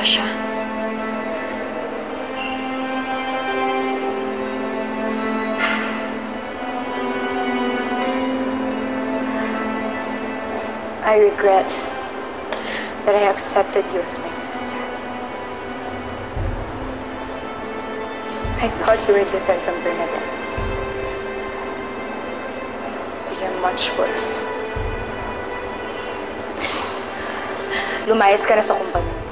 Natasha. I regret that I accepted you as my sister. I thought you were different from Bernadette. But you're much worse. Lumayas ka na sa kumpanya to.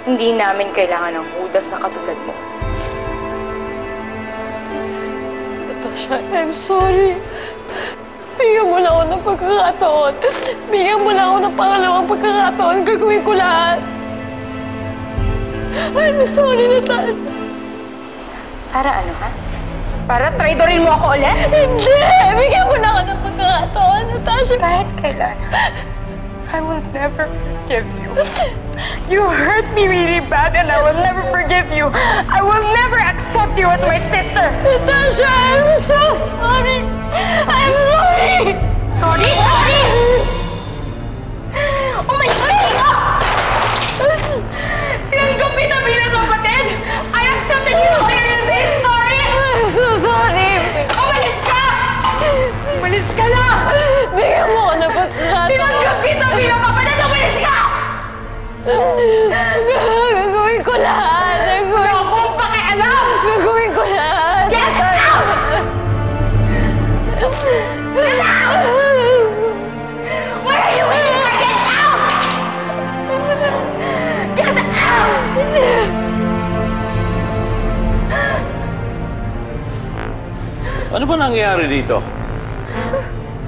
Hindi namin kailangan ng hudas na katulad mo. Natasha, I'm sorry. Bigyan mo lang ako ng pagkakataon. Bigyan mo lang ako ng pangalawang pagkakataon. Gagawin ko lahat. I'm sorry, Natasha. Para ano, ha? Para traidorin mo ako ulit? Hindi! Bigyan mo na ako ng pagkakataon, Natasha. Kahit kailan, I will never forgive you. You hurt me really bad and I will never forgive you. I will never accept you as my sister. Natasha, I'm so sorry. I'm sorry. Sorry? Sorry? Umalis ka! Tinanggap kita bilang kapatid. I accepted you for your say sorry. I'm so sorry. Umalis ka! Umalis ka na! Bigyan mo ako ng pagkakataon. Tinanggap kita bilang kapatid. Umalis ka! Gagawin ko lahat. Wala akong pakialam! Gagawin ko lahat. Get out! Get out! What are you doing? Get out! Get out! Ano ba nangyayari dito?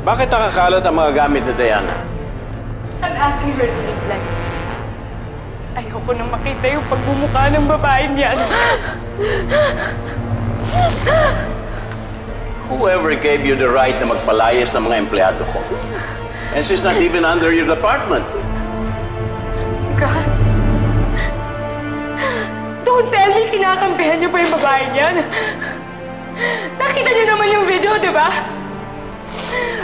Bakit nakakalat ang mga gamit ni Diana? I'm asking her to leave Legacy. Ayoko nang makita yung pagbumukha ng babaeng yan. Whoever gave you the right na magpalayas ng mga empleyado ko? And she's not even under your department. God. Don't tell me kinakampihan niyo pa yung babaeng yan. Nakita niyo naman yung video, di ba?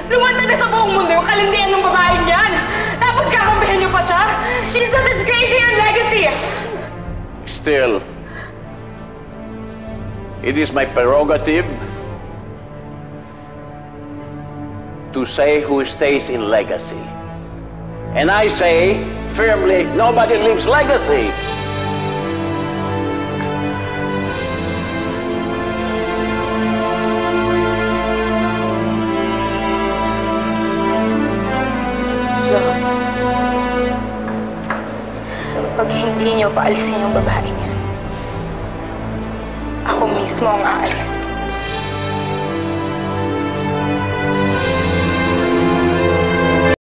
Lumantad na sa buong mundo yung kalindihan ng babaeng yan. Tapos kakampihan niyo pa siya? She's a disgrace here in Legacy. Still, it is my prerogative to say who stays in Legacy. And I say firmly, nobody leaves Legacy. Pag hindi niyo paalisin yung babaeng yan, ako mismo ang aalis.